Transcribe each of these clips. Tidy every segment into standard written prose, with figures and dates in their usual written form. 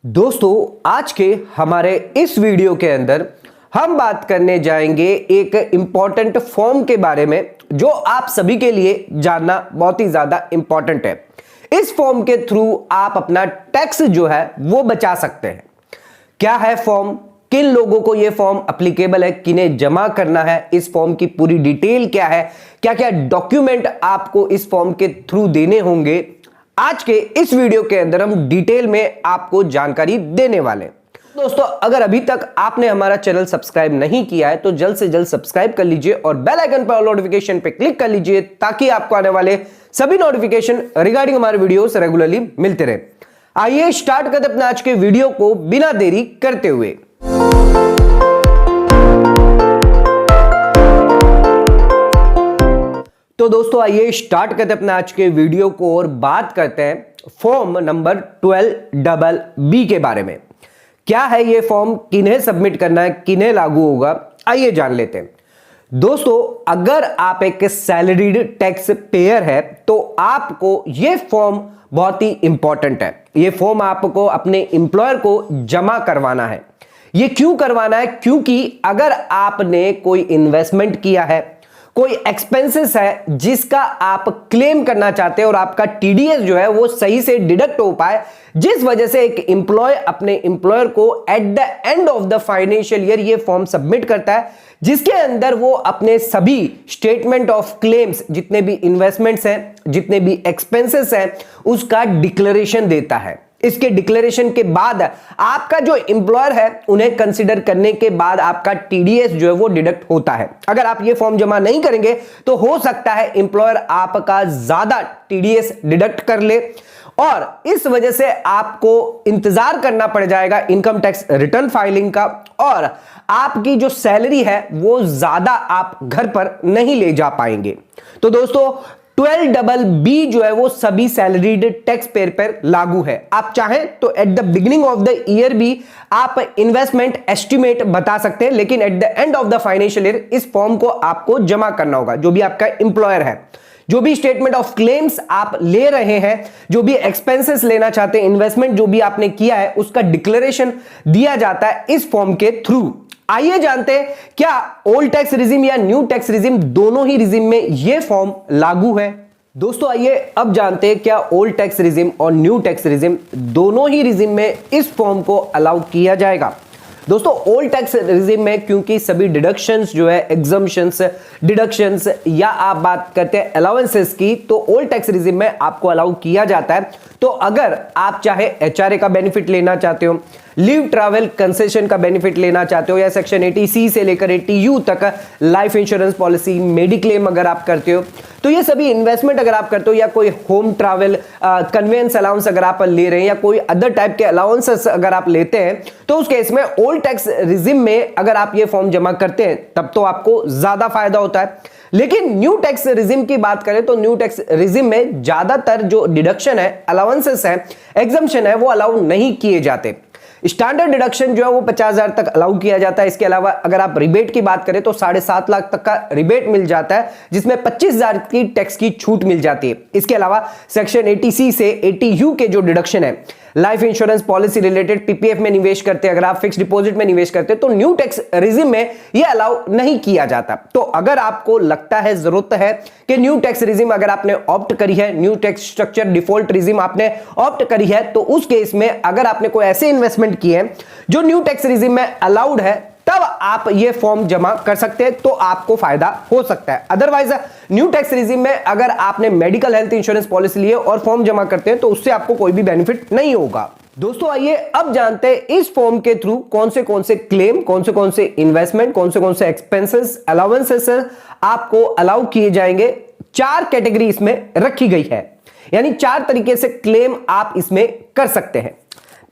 दोस्तों, आज के हमारे इस वीडियो के अंदर हम बात करने जाएंगे एक इंपॉर्टेंट फॉर्म के बारे में जो आप सभी के लिए जानना बहुत ही ज्यादा इंपॉर्टेंट है। इस फॉर्म के थ्रू आप अपना टैक्स जो है वो बचा सकते हैं। क्या है फॉर्म, किन लोगों को यह फॉर्म एप्लीकेबल है, किन्हें जमा करना है, इस फॉर्म की पूरी डिटेल क्या है, क्या क्या डॉक्यूमेंट आपको इस फॉर्म के थ्रू देने होंगे, आज के इस वीडियो के अंदर हम डिटेल में आपको जानकारी देने वाले हैं। दोस्तों, अगर अभी तक आपने हमारा चैनल सब्सक्राइब नहीं किया है तो जल्द से जल्द सब्सक्राइब कर लीजिए और बेल आइकन पर नोटिफिकेशन पे क्लिक कर लीजिए ताकि आपको आने वाले सभी नोटिफिकेशन रिगार्डिंग हमारे वीडियोस रेगुलरली मिलते रहे। आइए स्टार्ट करते अपने आज के वीडियो को बिना देरी करते हुए। तो दोस्तों, आइए स्टार्ट करते अपने आज के वीडियो को और बात करते हैं फॉर्म नंबर 12BB के बारे में। क्या है ये फॉर्म, किन्हें सबमिट करना है, किन्हें लागू होगा, आइए जान लेते हैं। दोस्तों, अगर आप एक सैलरीड टैक्स पेयर है तो आपको ये फॉर्म बहुत ही इंपॉर्टेंट है। ये फॉर्म आपको अपने एम्प्लॉयर को जमा करवाना है। ये क्यों करवाना है? क्योंकि अगर आपने कोई इन्वेस्टमेंट किया है, कोई एक्सपेंसेस है जिसका आप क्लेम करना चाहते हैं और आपका टीडीएस जो है वो सही से डिडक्ट हो पाए, जिस वजह से एक एम्प्लॉय अपने एम्प्लॉयर को at the end of the financial year ये फॉर्म सबमिट करता है, जिसके अंदर वो अपने सभी स्टेटमेंट ऑफ क्लेम्स, जितने भी इन्वेस्टमेंट्स हैं, जितने भी एक्सपेंसेस हैं, उसका डिक्लेरेशन देता है। इसके डिक्लेरेशन के बाद आपका जो एम्प्लॉयर है उन्हें कंसीडर करने के बाद आपका टीडीएस जो है वो डिडक्ट होता है। अगर आप ये फॉर्म जमा नहीं करेंगे तो हो सकता है एम्प्लॉयर आपका ज्यादा टीडीएस डिडक्ट कर ले और इस वजह से आपको इंतजार करना पड़ जाएगा इनकम टैक्स रिटर्न फाइलिंग का और आपकी जो सैलरी है वो ज्यादा आप घर पर नहीं ले जा पाएंगे। तो दोस्तों, 12BB जो है वो सभी सैलरीड टैक्स पेयर पर लागू है। आप चाहें तो at the beginning of the year भी आप इन्वेस्टमेंट एस्टिमेट बता सकते हैं, लेकिन at the end of the financial year इस फॉर्म को आपको जमा करना होगा। जो भी आपका एम्प्लॉयर है, जो भी स्टेटमेंट ऑफ क्लेम्स आप ले रहे हैं, जो भी एक्सपेंसेस लेना चाहते हैं, इन्वेस्टमेंट जो भी आपने किया है, उसका डिक्लेरेशन दिया जाता है इस फॉर्म के थ्रू। आइए जानते हैं क्या ओल्ड टैक्स रिजिम या न्यू टैक्स रिजिम दोनों ही रिजिम में यह फॉर्म लागू है। दोस्तों, आइए अब जानते हैं क्या ओल्ड टैक्स रिजिम और न्यू टैक्स रिजिम दोनों ही रिजिम में इस फॉर्म को अलाउ किया जाएगा। दोस्तों, ओल्ड टैक्स रिजिम में क्योंकि सभी डिडक्शंस जो है, एग्जम्पशंस, डिडक्शंस या आप बात करते हैं अलाउंसेस की, तो ओल्ड टैक्स रिजिम में आपको अलाउ किया जाता है। तो अगर आप चाहे एचआरए का बेनिफिट लेना चाहते हो, लीव ट्रैवल कंसेशन का बेनिफिट लेना चाहते हो, या सेक्शन 80C से लेकर 80U तक लाइफ इंश्योरेंस पॉलिसी, मेडिक्लेम अगर आप करते हो, तो ये सभी इन्वेस्टमेंट अगर आप करते हो या कोई होम ट्रैवल कन्वेंस अलाउंस अगर आप ले रहे हैं या कोई अदर टाइप के अलाउंसेस अगर आप लेते हैं, तो उस केस में ओल्ड टैक्स रिजिम में अगर आप ये फॉर्म जमा करते हैं तब तो आपको ज्यादा फायदा होता है। लेकिन न्यू टैक्स रिजिम की बात करें तो न्यू टैक्स रिजिम में ज्यादातर जो डिडक्शन है, अलाउंसेस है, एग्जम्पशन है, वो अलाउ नहीं किए जाते। स्टैंडर्ड डिडक्शन जो है वो 50,000 तक अलाउ किया जाता है। इसके अलावा अगर आप रिबेट की बात करें तो 7.5 लाख तक का रिबेट मिल जाता है, जिसमें 25,000 की टैक्स की छूट मिल जाती है। इसके अलावा सेक्शन 80C से 80U के जो डिडक्शन है, life insurance policy related PPF में निवेश करते हैं, अगर आप फिक्स डिपॉजिट में निवेश करते हैं, तो न्यू टैक्स रिजिम में यह अलाउ नहीं किया जाता। तो अगर आपको लगता है, जरूरत है कि न्यू टैक्स रिजिम अगर आपने ऑप्ट करी है, new tax structure default regime आपने ऑप्ट करी है, तो उस केस में अगर आपने कोई ऐसे इन्वेस्टमेंट किए हैं जो न्यू टैक्स रिजिम में अलाउड है, तब आप ये फॉर्म जमा कर सकते हैं, तो आपको फायदा हो सकता है। अदरवाइज न्यू टैक्स रिजिम में अगर आपने मेडिकल हेल्थ इंश्योरेंस पॉलिसी लिए और फॉर्म जमा करते हैं तो उससे आपको कोई भी बेनिफिट नहीं होगा। दोस्तों, आइए अब जानते हैं इस फॉर्म के थ्रू कौन से क्लेम, कौन से इन्वेस्टमेंट, कौन से एक्सपेंसेस, अलाउंसेस आपको अलाउ किए जाएंगे। 4 कैटेगरी इसमें रखी गई है, यानी 4 तरीके से क्लेम आप इसमें कर सकते हैं।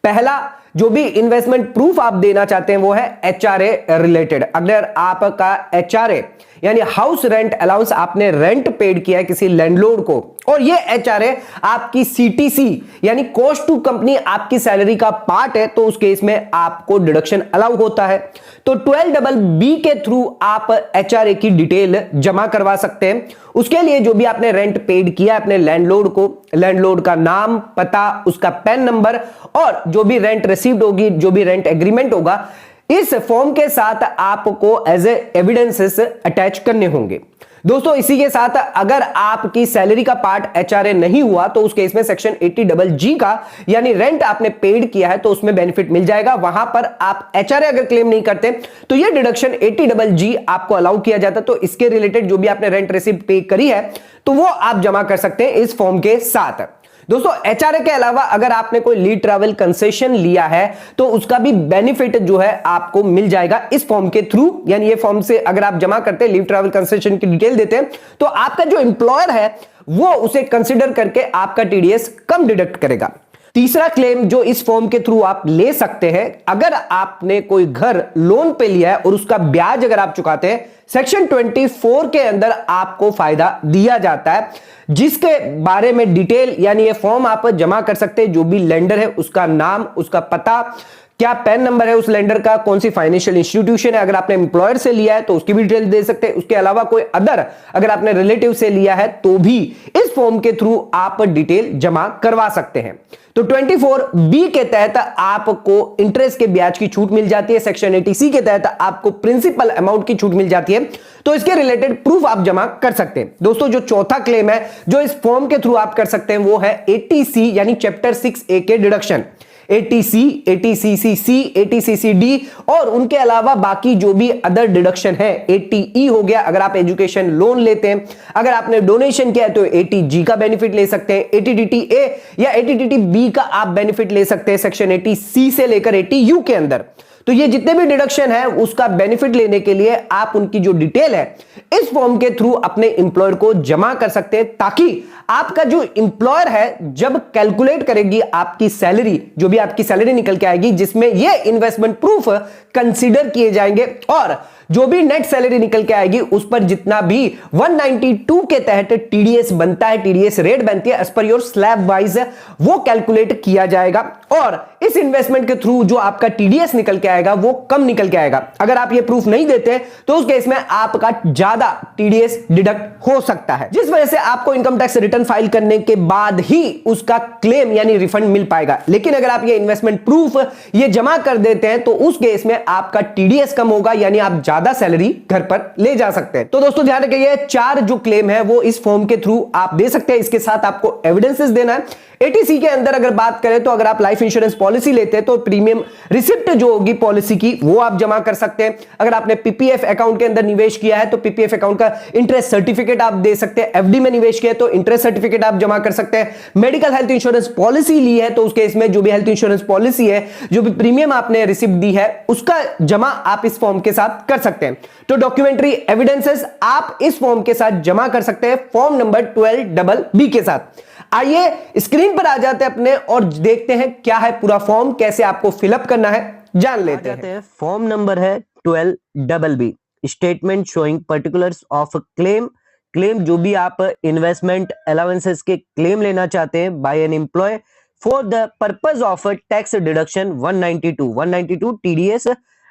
पहला, जो भी इन्वेस्टमेंट प्रूफ आप देना चाहते हैं वो है एचआरए रिलेटेड। अगर आपका एचआरए यानी हाउस रेंट अलाउंस, आपने रेंट पेड किया है किसी लैंडलॉर्ड को और ये एचआरए आपकी सीटीसी यानी कॉस्ट टू कंपनी आपकी सैलरी का पार्ट है, तो उस केस में आपको डिडक्शन अलाउ होता है। तो 12BB के थ्रू आप एचआरए की डिटेल जमा करवा सकते हैं। उसके लिए जो भी आपने रेंट पेड किया अपने लैंडलॉर्ड को, लैंडलॉर्ड का नाम, पता, उसका पैन नंबर और जो भी रेंट रिसीव्ड होगी, जो भी रेंट एग्रीमेंट होगा, इस फॉर्म के साथ आपको एज एविडेंसेस अटैच करने होंगे। दोस्तों इसी के साथ अगर आपकी सैलरी का पार्ट एचआरए नहीं हुआ तो उस केस में सेक्शन 80 का यानी रेंट आपने पेड किया है तो उसमें बेनिफिट मिल जाएगा। वहां पर आप एचआरए अगर क्लेम नहीं करते तो यह डिडक्शन 80 आपको अलाउ किया जाता, तो इसके रिलेटेड जो भी आपने रेंट रिसिप्ट पे करी है तो वो आप जमा कर सकते हैं इस फॉर्म के साथ। दोस्तों एचआरए के अलावा अगर आपने कोई लीव ट्रैवल कंसेशन लिया है तो उसका भी बेनिफिट जो है आपको मिल जाएगा इस फॉर्म के थ्रू। यानी ये फॉर्म से अगर आप जमा करते हैं, लीव ट्रैवल कंसेशन की डिटेल देते हैं, तो आपका जो एम्प्लॉयर है वो उसे कंसिडर करके आपका टीडीएस कम डिडक्ट करेगा। तीसरा क्लेम जो इस फॉर्म के थ्रू आप ले सकते हैं, अगर आपने कोई घर लोन पे लिया है और उसका ब्याज अगर आप चुकाते हैं, सेक्शन 24 के अंदर आपको फायदा दिया जाता है, जिसके बारे में डिटेल यानी ये फॉर्म आप जमा कर सकते हैं। जो भी लेंडर है उसका नाम, उसका पता, क्या पैन नंबर है उस लेंडर का, कौन सी फाइनेंशियल इंस्टीट्यूशन है, अगर आपने एम्प्लॉयर से लिया है तो उसकी भी डिटेल दे सकते हैं। उसके अलावा कोई अदर अगर आपने रिलेटिव से लिया है तो भी इस फॉर्म के थ्रू आप डिटेल जमा करवा सकते हैं। तो 24B के तहत आपको इंटरेस्ट के ब्याज की छूट मिल जाती है, सेक्शन 80C के तहत आपको प्रिंसिपल अमाउंट की छूट मिल जाती है, तो इसके रिलेटेड प्रूफ आप जमा कर सकते हैं। दोस्तों जो चौथा क्लेम है जो इस फॉर्म के थ्रू आप कर सकते हैं वो है 80C यानी चैप्टर 6A के डिडक्शन। 80C, 80CCC, 80CCD और उनके अलावा बाकी जो भी अदर डिडक्शन है, 80E हो गया अगर आप एजुकेशन लोन लेते हैं, अगर आपने डोनेशन किया है तो 80G का बेनिफिट ले सकते हैं, 80DTA या 80DTB का आप बेनिफिट ले सकते हैं सेक्शन 80C से लेकर 80U के अंदर। तो ये जितने भी डिडक्शन है उसका बेनिफिट लेने के लिए आप उनकी जो डिटेल है इस फॉर्म के थ्रू अपने एम्प्लॉयर को जमा कर सकते हैं, ताकि आपका जो एम्प्लॉयर है जब कैलकुलेट करेगी आपकी सैलरी, जो भी आपकी सैलरी निकल के आएगी जिसमें ये इन्वेस्टमेंट प्रूफ कंसीडर किए जाएंगे, और जो भी नेट सैलरी निकल के आएगी उस पर जितना भी 192 के तहत टीडीएस बनता है, टीडीएस रेट बनती है as per your slab wise, वो कैलकुलेट किया जाएगा और इस इन्वेस्टमेंट के थ्रू जो आपका टीडीएस निकल के आएगा वो कम निकल के आएगा। अगर आप ये प्रूफ नहीं देते तो उस केस में आपका ज्यादा टीडीएस डिडक्ट हो सकता है, जिस वजह से आपको इनकम टैक्स रिटर्न फाइल करने के बाद ही उसका क्लेम यानी रिफंड मिल पाएगा। लेकिन अगर आप ये इन्वेस्टमेंट प्रूफ ये जमा कर देते हैं तो उस केस में आपका टीडीएस कम होगा, यानी आप ज्यादा सैलरी घर पर ले जा सकते हैं। तो दोस्तों ध्यान रखिए, 4 जो क्लेम है वो इस फॉर्म के थ्रू आप दे सकते हैं। इसके साथ आपको एविडेंसेस देना है। 80C के अंदर अगर बात करें तो अगर आप लाइफ इंश्योरेंस पॉलिसी लेते हैं तो प्रीमियम रिसिप्ट जो होगी पॉलिसी की वो आप जमा कर सकते हैं। अगर आपने पीपीएफ अकाउंट के अंदर निवेश किया है तो पीपीएफ अकाउंट का इंटरेस्ट सर्टिफिकेट आप दे सकते हैं। एफडी में निवेश किया है तो इंटरेस्ट सर्टिफिकेट आप जमा कर सकते हैं। मेडिकल हेल्थ इंश्योरेंस पॉलिसी ली है तो उस केस में जो भी हेल्थ इंश्योरेंस पॉलिसी है, जो भी प्रीमियम आपने रिसिप्ट दी है, उसका जमा आप इस फॉर्म के साथ कर सकते हैं। तो डॉक्यूमेंट्री एविडेंसेस आप इस फॉर्म के साथ जमा कर सकते हैं फॉर्म नंबर 12BB के साथ। आइए स्क्रीन पर आ जाते हैं अपने और देखते हैं क्या है पूरा फॉर्म, कैसे आपको फिलअप करना है जान लेते हैं। फॉर्म नंबर है 12BB, statement showing particulars of claim. Claim जो भी आप इन्वेस्टमेंट अलाउंसेस के क्लेम लेना चाहते हैं by an employ for the purpose of tax deduction 192 TDS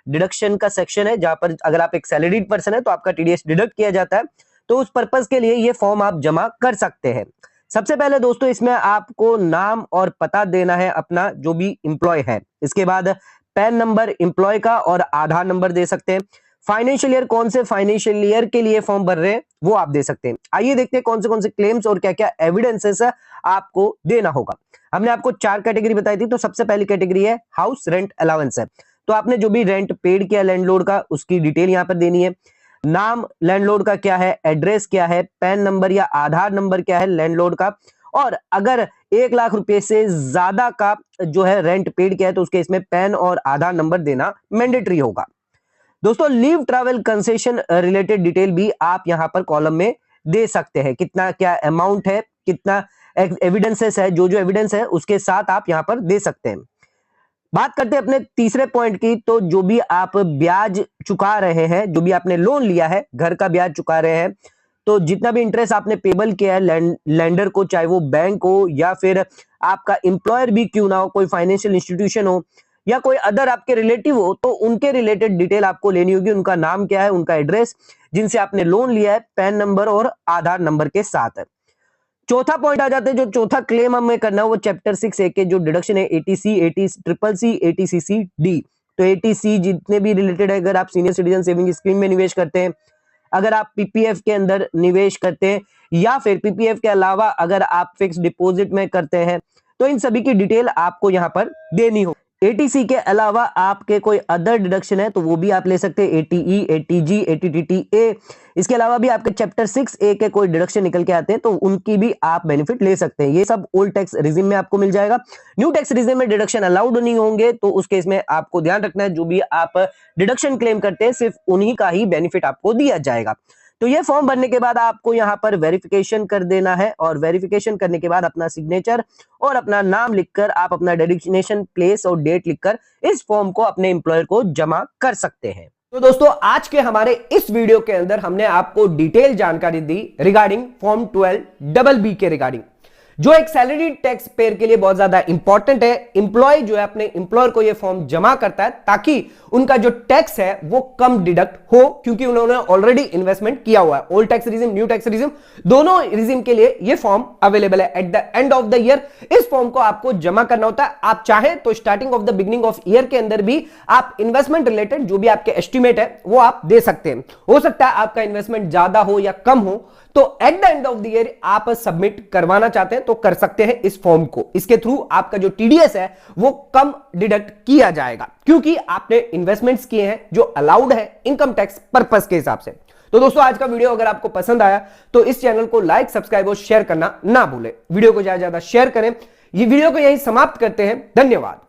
deduction का सेक्शन है, जहां पर अगर आप एक सैलरीड पर्सन है तो आपका टीडीएस डिडक्ट किया जाता है। तो उस पर्पस के लिए ये फॉर्म आप जमा कर सकते हैं। सबसे पहले दोस्तों इसमें आपको नाम और पता देना है अपना जो भी एम्प्लॉय है। इसके बाद पैन नंबर एम्प्लॉय का और आधार नंबर दे सकते हैं। फाइनेंशियल ईयर, कौन से फाइनेंशियल ईयर के लिए फॉर्म भर रहे हैं वो आप दे सकते हैं। आइए देखते हैं कौन से क्लेम्स और क्या क्या एविडेंसेस आपको देना होगा। हमने आपको 4 कैटेगरी बताई थी, तो सबसे पहली कैटेगरी है हाउस रेंट अलाउंस है। तो आपने जो भी रेंट पेड किया लैंडलॉर्ड का उसकी डिटेल यहाँ पर देनी है। नाम लैंडलॉर्ड का क्या है, एड्रेस क्या है, पैन नंबर या आधार नंबर क्या है लैंडलॉर्ड का, और अगर 1 लाख रुपए से ज्यादा का जो है रेंट पेड किया है तो उसके इसमें पैन और आधार नंबर देना मैंडेटरी होगा। दोस्तों leave travel concession related detail भी आप यहां पर कॉलम में दे सकते हैं। कितना क्या अमाउंट है, कितना एविडेंसेस है, जो एविडेंस है उसके साथ आप यहां पर दे सकते हैं। बात करते हैं अपने तीसरे पॉइंट की, तो जो भी आप ब्याज चुका रहे हैं, जो भी आपने लोन लिया है, घर का ब्याज चुका रहे हैं, तो जितना भी इंटरेस्ट आपने पेबल किया है लैंडर को, चाहे वो बैंक हो या फिर आपका एम्प्लॉयर भी क्यों ना हो, कोई फाइनेंशियल इंस्टीट्यूशन हो या कोई अदर आपके रिलेटिव हो, तो उनके रिलेटेड डिटेल आपको लेनी होगी। उनका नाम क्या है, उनका एड्रेस, जिनसे आपने लोन लिया है, पैन नंबर और आधार नंबर के साथ। चौथा पॉइंट आ जाते हैं, जो चौथा क्लेम हमें करना है वो चैप्टर 6A के जो डिडक्शन है एटीसी, ATCCC, ATCCD। तो एटीसी जितने भी रिलेटेड है, अगर आप सीनियर सिटीजन सेविंग स्कीम में निवेश करते हैं, अगर आप पीपीएफ के अंदर निवेश करते हैं, या फिर पीपीएफ के अलावा अगर आप फिक्स डिपॉजिट में करते हैं, तो इन सभी की डिटेल आपको यहां पर देनी हो। एटीसी के अलावा आपके कोई अदर डिडक्शन है तो वो भी आप ले सकते हैं, एटीई, एटीजी, एटीटीटीए। इसके अलावा भी आपके चैप्टर 6A के कोई डिडक्शन निकल के आते हैं तो उनकी भी आप बेनिफिट ले सकते हैं। ये सब ओल्ड टैक्स रिजिम में आपको मिल जाएगा। न्यू टैक्स रिजिम में डिडक्शन अलाउड नहीं होंगे, तो उस केस में आपको ध्यान रखना है जो भी आप डिडक्शन क्लेम करते हैं सिर्फ उन्हीं का ही बेनिफिट आपको दिया जाएगा। तो ये फॉर्म भरने के बाद आपको यहाँ पर वेरिफिकेशन कर देना है, और वेरिफिकेशन करने के बाद अपना सिग्नेचर और अपना नाम लिखकर आप अपना डेजिग्नेशन, प्लेस और डेट लिखकर इस फॉर्म को अपने एम्प्लॉयर को जमा कर सकते हैं। तो दोस्तों, आज के हमारे इस वीडियो के अंदर हमने आपको डिटेल जानकारी दी रिगार्डिंग फॉर्म 12BB के रिगार्डिंग, जो एक सैलरी टैक्स पेयर के लिए बहुत ज्यादा इंपॉर्टेंट है। एम्प्लॉय जो है अपने एम्प्लॉयर को यह फॉर्म जमा करता है ताकि उनका जो टैक्स है वो कम डिडक्ट हो, क्योंकि उन्होंने ऑलरेडी इन्वेस्टमेंट किया हुआ है। Old tax regime, new tax regime, दोनों रिजिम के लिए यह फॉर्म अवेलेबल है। At the end of the year इस फॉर्म को आपको जमा करना होता है। आप चाहे तो starting of the beginning of year के अंदर भी आप इन्वेस्टमेंट रिलेटेड जो भी आपके एस्टिमेट है वो आप दे सकते हैं। हो सकता है आपका इन्वेस्टमेंट ज्यादा हो या कम हो, तो at the end of the year आप सबमिट करवाना चाहते हैं तो कर सकते हैं इस फॉर्म को। इसके थ्रू आपका जो टीडीएस है वो कम डिडक्ट किया जाएगा, क्योंकि आपने इन्वेस्टमेंट्स किए हैं जो अलाउड है इनकम टैक्स पर्पस के हिसाब से। तो दोस्तों, आज का वीडियो अगर आपको पसंद आया तो इस चैनल को लाइक, सब्सक्राइब और शेयर करना ना भूलें। वीडियो को ज्यादा से ज्यादा शेयर करें। ये वीडियो को यहीं समाप्त करते हैं। धन्यवाद।